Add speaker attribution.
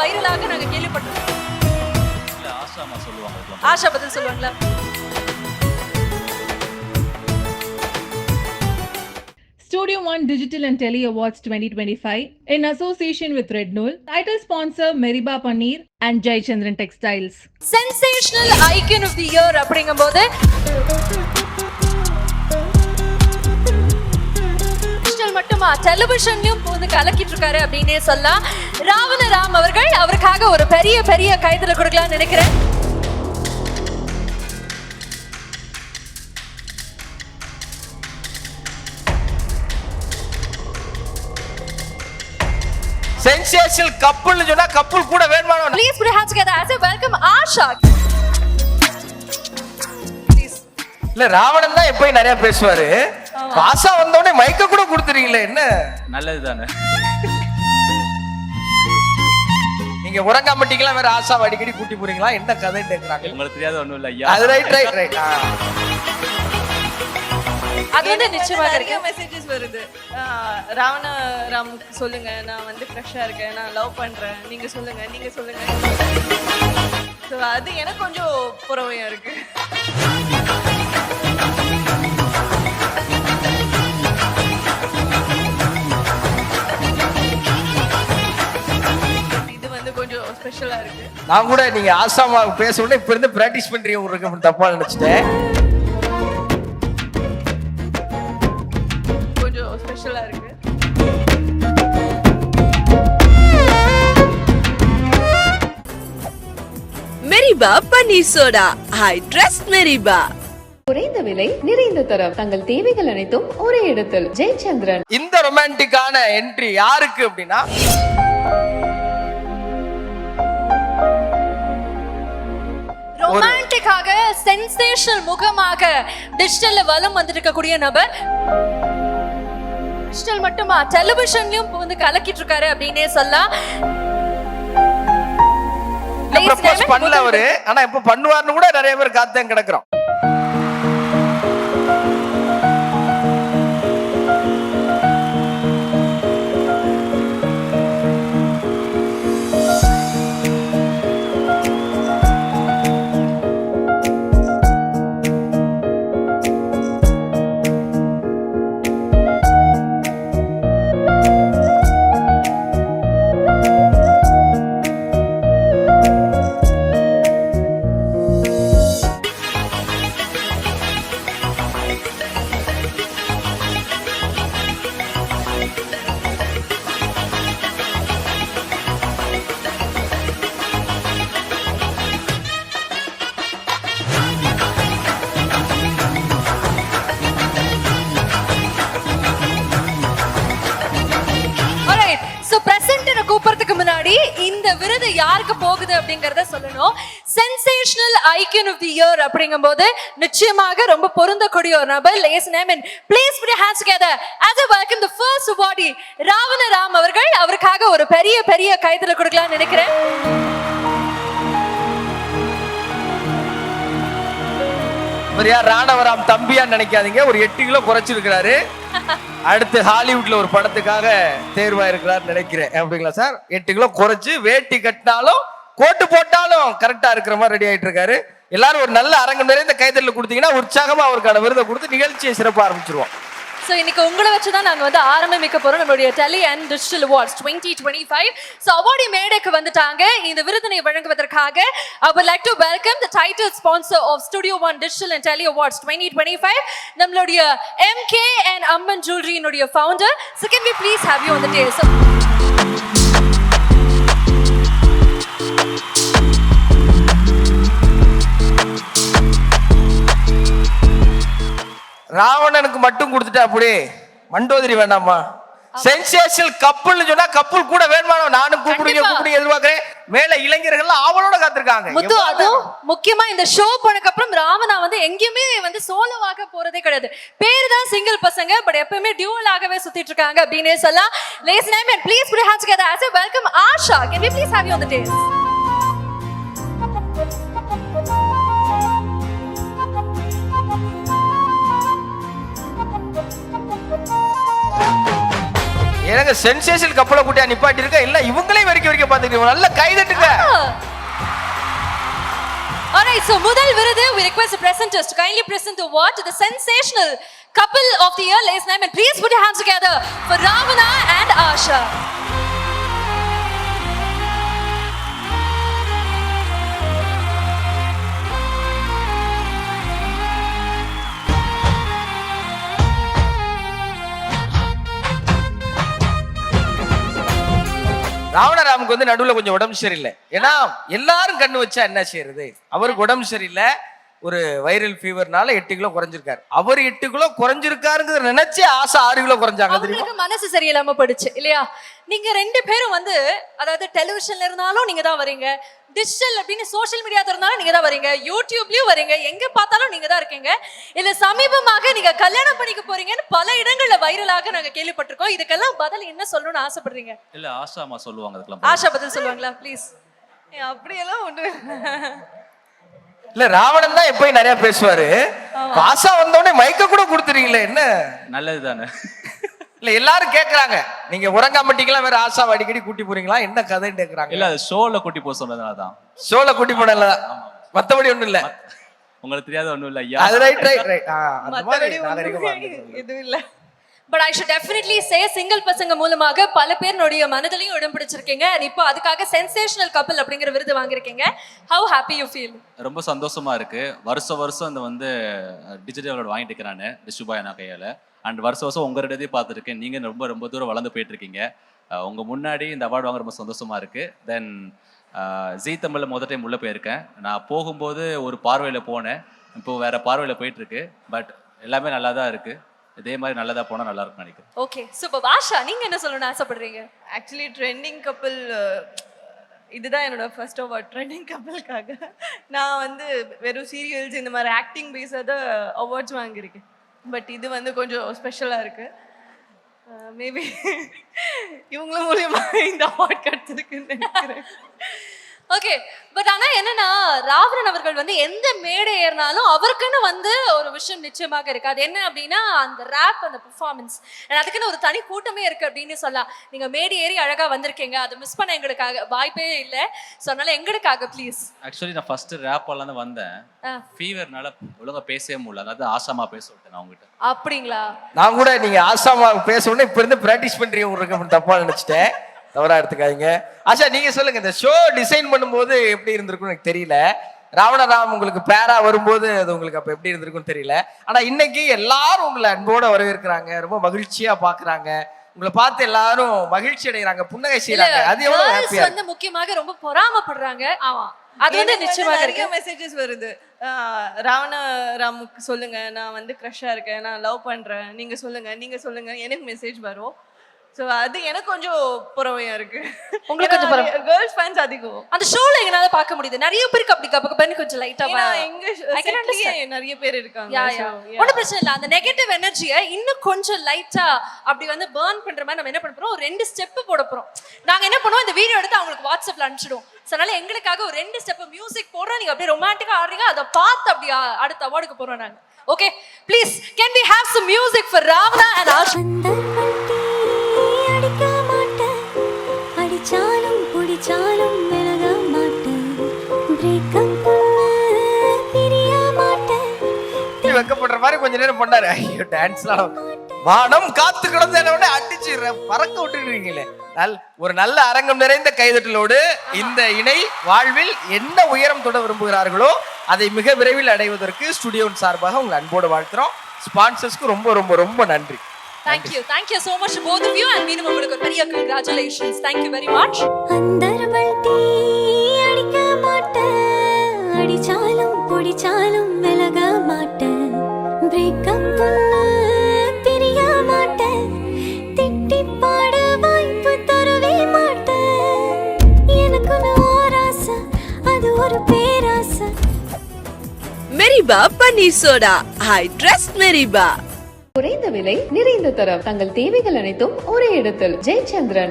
Speaker 1: வைரலாக நாங்க கேள்விப்பட்டிருக்கோம். ஆஷா பதில் சொல்லுவாங்களா?
Speaker 2: Studio One Digital and Tele Awards 2025 in association with Red Nool. Title sponsor Meriba Paneer and Jai Chandran Textiles.
Speaker 1: Sensational icon of the year அப்படிங்கும்போது digital மட்டுமா டெலிவிஷன்லயும் வந்து கலக்கிட்டு இருக்காரு அப்படின்னே சொல்லலாம். ராவணராம் அவர்கள், அவருக்காக ஒரு பெரிய பெரிய கைதல கொடுக்கலாம்னு நினைக்கிறேன்.
Speaker 3: சென்சேஷனல் கப்புள் சொன்னா கப்புள் கூட வேணுமா?
Speaker 1: Please put your hands together as I welcome Asha.
Speaker 3: இல்ல ராவணன் தான் எப்பயும் நிறைய பேசுவாரு. ஆஷா வந்தோடனே மைக்க கூட கொடுத்துறீங்களே, என்ன
Speaker 4: நல்லது தானே?
Speaker 3: நீங்க உறங்காமட்டிங்களா வேற ஆஷாவை அடிக்கடி கூட்டி போறீங்களா? என்ன கதை கேக்குறாங்க?
Speaker 4: உங்களுக்கு தெரியாத ஒண்ணும் இல்ல ஐயா.
Speaker 3: அது ரைட்.
Speaker 1: அது வந்து நிச்சயமா
Speaker 5: நிறைய மெசேஜஸ் வருது. ராவணராம் சொல்லுங்க, நான் வந்து ஃப்ரெஷ்ஷா இருக்கேன், நான் லவ் பண்றேன், நீங்க சொல்லுங்க. ஸோ அது எனக்கு கொஞ்சம் புறவையா இருக்கு. இது வந்து கொஞ்சம் ஸ்பெஷலா இருக்கு.
Speaker 3: நான் கூட நீங்க ஆசாமா பேச உடனே இப்ப இருந்து பிராக்டிஸ் பண்றீங்க ஒரு தப்பா நினைச்சிட்டேன்.
Speaker 5: ஸ்பெஷலா இருக்கு.
Speaker 6: மெரிபா பன்னீர் சோடா. ஐ ட்ரஸ்ட் மெரிபா.
Speaker 7: குறைந்த விலை, நிறைந்த தரம், தங்கள் தேவைகள் அனைத்தும் ஒரே இடத்தில். ஜெயச்சந்திரன்.
Speaker 3: இந்த ரொமான்டிக்கான என்ட்ரி யாருக்கு அப்படின்னா,
Speaker 1: ரொமான்டிக்காக சென்சேஷனல் முகமாக டிஜிட்டல்ல வலம் வந்திருக்கக்கூடிய நபர். டிஜிட்டல் மட்டுமா டெலிவிஷன்லயும் வந்து கலக்கிட்டு இருக்காரு அப்படின்னே சொல்லலாம்.
Speaker 3: ப்ரப்போஸ் பண்ணல அவரு, ஆனா இப்ப பண்ணுவார்னு கூட நிறைய பேர் காத்துதான் கிடக்குறோம்.
Speaker 1: கூப்பிடுறதுக்கு முன்னாடி இந்த விருது யாருக்கு போகுது அப்படிங்கறத சொல்லணும். Sensational icon of the year அப்படிங்கும்போது நிச்சயமாக ரொம்ப பொருந்தக்கூடிய ஒரு நபர். Lace name and please put your hands together as I welcome the first awardee Ravanaram அவர்கள். அவருக்காக ஒரு பெரிய பெரிய கைதல கொடுக்கலாம்னு நினைக்கிறேன்.
Speaker 3: ராணவராம் தம்பியா நினைக்காதீங்க, ஒரு 8 கிலோ குறைச்சிருக்கிறாரு. அடுத்து ஹாலிவுட்ல ஒரு படத்துக்காக தேர்வா இருக்கிறார் நினைக்கிறேன். அப்படிங்களா சார்? 8 கிலோ குறைச்சு வேட்டி கட்டினாலும் கோட்டு போட்டாலும் கரெக்டா இருக்கிற மாதிரி ரெடி ஆயிட்டு இருக்காரு. எல்லாரும் ஒரு நல்ல அரங்கம் நிறைந்த கைதல்ல கொடுத்தீங்கன்னா உற்சாகமா அவருக்கான விருதை கொடுத்து நிகழ்ச்சியை சிறப்பாக ஆரம்பிச்சிருவோம்.
Speaker 1: So இன்னைக்கு உங்களை வச்சு தான் நாங்க வந்து ஆரம்பிக்க போறோம் நம்மளுடைய Tele and Digital Awards 2025. So awardee மேடைக்கு வந்துட்டாங்க. இந்த விருதினை வழங்குவதற்காக I would like to welcome the title sponsor of Studio One Digital and Tele Awards 2025, நம்மளுடைய MK and Amman Jewelry னுடைய founder. So can we please have you on the dais?
Speaker 3: ராவணனுக்கு மட்டும் கொடுத்துட்டா அப்படியே மண்டோதரி வேண்டாமா? சென்சேஷனல் கப்புள் சொன்னா couple கூட வேணுமா? நானும் கூப்பிடுங்க எதிர்பார்க்கிறேன். மேல இளைஞர்கள் ஆவலோட காத்திருக்காங்க.
Speaker 1: முத்து, அதுவும் முக்கியமா இந்த ஷோ பண்ணக்கு அப்புறம் ராவணா வந்து எங்கேயுமே வந்து சோலோவாக போறதே கிடையாது. பேர் தான் சிங்கிள் பசங்க, பட் எப்பவுமே டியூவல் ஆகவே சுத்திட்டு இருக்காங்க அப்படினே சொல்லலாம். Lace name and please put your hands together as I welcome Asha. Can we please have you on the dais?
Speaker 3: எனக்கு சென்சேஷன் கப்பலை கூட்டியா நிப்பாட்டி இருக்க இல்ல இவங்களையும் வரைக்க பாத்துக்கிட்டு நல்ல கைதட்டுங்க.
Speaker 1: Alright, so முதல் விருது we request the presenters to kindly present the award to the sensational couple of the year, ladies and gentlemen. Please put your hands together for Ravana and Asha.
Speaker 3: ராவணராமுக்கு வந்து நடுவுல கொஞ்சம் உடம்பு சரியில்லை. ஏன்னா எல்லாரும் கண்ணு வச்சா என்ன செய்யறது, அவருக்கு உடம்பு சரியில்லை. ஒரு வைரல் ஃபீவர்னால 8 கிலோ குறைஞ்சிருக்காரு. அவர் 8 கிலோ குறைஞ்சிருக்காருங்கிறத நினைச்சு ஆசை 6 கிலோ குறைஞ்சாங்க தெரியுமா?
Speaker 1: அவங்களுக்கு மனசு சரியில்லாம போயிடுச்சு இல்லையா? நீங்க 2 பேரும் வந்து அதாவது டெலிவிஷன்ல இருந்தாலும் நீங்க தான் வரீங்க, டிஜிட்டல் அப்படின்னு சோஷியல் மீடியா இருந்தாலும் நீங்க தான் வரீங்க, யூடியூப்லயும் வரீங்க, எங்க பார்த்தாலும் நீங்க தான் இருக்கீங்க. இல்ல சமீபமாக நீங்க கல்யாணம் பண்ணிக்க போறீங்கன்னு பல இடங்கள்ல வைரலாக நாங்க கேள்விப்பட்டிருக்கோம். இதுக்கெல்லாம் பதில் என்ன சொல்லணும்னு ஆசைப்படுறீங்க?
Speaker 4: இல்ல ஆஷாமா சொல்லுவாங்க அதுக்கெல்லாம்.
Speaker 1: ஆஷா பதில் சொல்லுவாங்களா ப்ளீஸ்?
Speaker 5: அப்படியெல்லாம் ஒண்ணு
Speaker 3: இல்ல ராவணன் தான் எப்பயும் நிறைய பேசுவாரு. ஆசா வந்தோடனே மைக்க கூட கொடுத்துறீங்களே என்ன?
Speaker 4: நல்லது தானே.
Speaker 3: இல்ல எல்லாரும் கேக்குறாங்க, நீங்க உறங்காமட்டிக்கெல்லாம் வேற ஆசாவை அடிக்கடி கூட்டி போறீங்களா, என்ன கதைன்னு கேக்குறாங்க.
Speaker 4: இல்ல அது ஷோல கூட்டி போக சொன்னதுனாலதான்.
Speaker 3: ஷோல கூட்டி போனல, மத்தபடி ஒண்ணும் இல்ல.
Speaker 4: உங்களுக்கு தெரியாத ஒண்ணும் இல்ல ஐயா.
Speaker 3: அது ரைட் ரைட் ரைட். அந்த மாதிரி நாகரிகமா
Speaker 5: எதுவும் இல்ல.
Speaker 1: But I should definitely say single பசங்க மூலமாக பல பேருடைய மனதிலையும் இடம் பிடிச்சிருக்கீங்க. இப்போ அதுக்காக சென்சேஷனல் கப்பல் அப்படிங்கிற விருது வாங்கியிருக்கீங்க. How happy you feel?
Speaker 4: ரொம்ப சந்தோஷமா இருக்கு. வருஷம் இந்த வந்து டிஜிட்டல் அவார்டு வாங்கிட்டு இருக்கேன் நான் டிஸ்ட்ரிபாய் நான் கையால. அண்ட் வருஷம் உங்க ரெண்டதையும் பார்த்துருக்கேன். நீங்க ரொம்ப தூரம் வளர்ந்து போயிட்டு இருக்கீங்க. உங்க முன்னாடி இந்த அவார்டு வாங்க ரொம்ப சந்தோஷமா இருக்கு. தென் ஜீ தமிழ்ல முதல் டைம் உள்ள போயிருக்கேன். நான் போகும்போது ஒரு பார்வையில போனேன், இப்போ வேற பார்வையில போயிட்டு இருக்கு. பட் எல்லாமே நல்லா தான் இருக்கு. இதே மாதிரி நல்லதா போனா நல்லா இருக்கும்னு நினைக்கிறேன்.
Speaker 1: Okay super. ஆஷா நீங்க என்ன சொல்லணும்னு ஆசைப்படுறீங்க?
Speaker 5: ஆக்சுவலி ட்ரெண்டிங் கப்பல் இதுதான் என்னோட ஃபர்ஸ்ட் அவார்ட். ட்ரெண்டிங் கப்பலுக்காக நான் வந்து வெறும் சீரியல்ஸ் இந்த மாதிரி ஆக்டிங் பேஸாக தான் அவார்ட்ஸ் வாங்கியிருக்கேன். பட் இது வந்து கொஞ்சம் ஸ்பெஷலாக இருக்கு. மேபி இவங்கள மூலியமா இந்த அவார்ட் கிடைச்சிருக்குன்னு நினைக்கிறேன்.
Speaker 1: ஓகே பட் ஆனா என்னன்னா ராவணன் அவர்கள் வந்து எந்த மேடை ஏறினாலும் அவருக்குன்னு வந்து ஒரு விஷயம் நிச்சயமாக இருக்கு. அது என்ன அப்படின்னா அந்த ரேப், அந்த பெர்ஃபார்மன்ஸ். அதுக்குன்னு ஒரு தனி கூட்டமே இருக்கு அப்படின்னு சொல்லலாம். நீங்க மேடை ஏறி அழகா வந்திருக்கீங்க, அதை மிஸ் பண்ண எங்களுக்காக வாய்ப்பே இல்லை. ஸோ அதனால எங்களுக்காக ப்ளீஸ்.
Speaker 4: ஆக்சுவலி நான் ஃபர்ஸ்ட் ரேப்பால தான் வந்தேன். ஃபீவர்னால ஒழுங்கா பேசவே முடியல. அதாவது ஆசாமா பேச விட்டேன் நான் உங்ககிட்ட.
Speaker 1: அப்படிங்களா?
Speaker 3: நான் கூட நீங்க ஆசாமா பேச உடனே இப்ப இருந்து பிராக்டிஸ் பண்றீங்க உங்களுக்கு தப்பா நினைச்சிட்டேன். தவறா எடுத்துக்காதீங்க. ஆஷா நீங்க சொல்லுங்க, இந்த ஷோ டிசைன் பண்ணும்போது எப்படி இருந்திருக்கும் எனக்கு தெரியல. ராவணராம் உங்களுக்கு பேரா வரும்போது அது உங்களுக்கு அப்ப எப்படி இருந்திருக்கும் தெரியல. ஆனா இன்னைக்கு எல்லாரும் உங்களை அன்போட வரவேற்கிறாங்க, ரொம்ப மகிழ்ச்சியா பாக்குறாங்க. உங்களை பார்த்து எல்லாரும் மகிழ்ச்சி அடைகிறாங்க, புன்னகை செய்யறாங்க. அது எவ்வளவு ஹாப்பியா
Speaker 1: வந்து முக்கியமாக ரொம்ப பொறாமப்படுறாங்க.
Speaker 5: ஆமா
Speaker 1: அது வந்து நிச்சயமாக
Speaker 5: நிறைய மெசேஜஸ் வருது. ராவணராமுக்கு சொல்லுங்க, நான் வந்து க்ரஷ்ஷா இருக்கேன், நான் லவ் பண்றேன், நீங்க சொல்லுங்க எனக்கு மெசேஜ் வரும். சோ அது எனக்கு கொஞ்சம் பொறாமையா இருக்கு.
Speaker 1: உங்களுக்கு கொஞ்சம் பொறாமை.
Speaker 5: கேர்ள்ஸ் ஃபேன்ஸ் அதிகம்.
Speaker 1: அந்த ஷோல எங்கனால பார்க்க முடியுது. நிறைய பேருக்கு அப்படி கப்பன்னு கொஞ்சம் லைட்டா
Speaker 5: நிறைய பேர் இருக்காங்க.
Speaker 1: ஒன்னும் பிரச்சனை இல்லை. அந்த நெகட்டிவ் எனர்ஜியை இன்னும் கொஞ்சம் லைட்டா அப்படி வந்து பர்ன் பண்ற மாதிரி நம்ம என்ன பண்ண போறோம், ஒரு 2 ஸ்டெப் போட போறோம். நாங்க என்ன பண்ணுவோம், இந்த வீடியோ எடுத்து அவங்களுக்கு வாட்ஸ்அப்ல அனுப்பிச்சிடுவோம். அதனால எங்களுக்காக ஒரு 2 ஸ்டெப் மியூசிக் போடுறோம். நீங்க அப்படியே ரொமான்டிக்கா ஆடுறீங்க, அதை பார்த்து அப்படி அடுத்த அவார்டுக்கு போறோம் நாங்க. Okay please can we have some music for Ravana and Asha?
Speaker 8: அடிச்சாலும் புடிச்சாலும் விலக மாட்டேன், பிரேக்கப் பிரிய மாட்டேன்.
Speaker 3: வெக்கப்படுற மாதிரி கொஞ்ச நேரம் பண்ணாரு. ஐயோ டான்ஸ்லாம் வானம் காத்து கிடந்த அடிச்சு பறக்க விட்டுருக்கீங்களே. ஒரு நல்ல அரங்கம் நிறைந்த கைதட்டலோடு இந்த இணை வாழ்வில் என்ன உயரம் தொட விரும்புகிறார்களோ அதை மிக விரைவில் அடைவதற்கு ஸ்டுடியோவின் சார்பாக உங்களை அன்போடு வாழ்த்துறோம். ஸ்பான்சர்ஸ்க்கு ரொம்ப ரொம்ப ரொம்ப நன்றி.
Speaker 1: Thank you so much to both of you and மீண்டும் உங்களுக்கு ஒரு பெரிய congratulations. Thank you very much.
Speaker 8: அந்தரவள் தீ அடிக்க மாட்டேன், அடிச்சாலும் புடிச்சாலும் விலக மாட்டேன், பிரேக்கப் பிரிய மாட்டேன், திட்டி பாட வாய்ப்பு தரவே மாட்டேன். எனக்கு ஒரு ஆசை, அது ஒரு பேராசை.
Speaker 6: மெரிபா பன்னீர் சோடா. ஐ ட்ரஸ்ட் மெரிபா.
Speaker 7: குறைந்த விலை நிறைந்த தரம், தங்கள் தேவைகள் அனைத்தும் ஒரே இடத்தில். ஜெயச்சந்திரன்.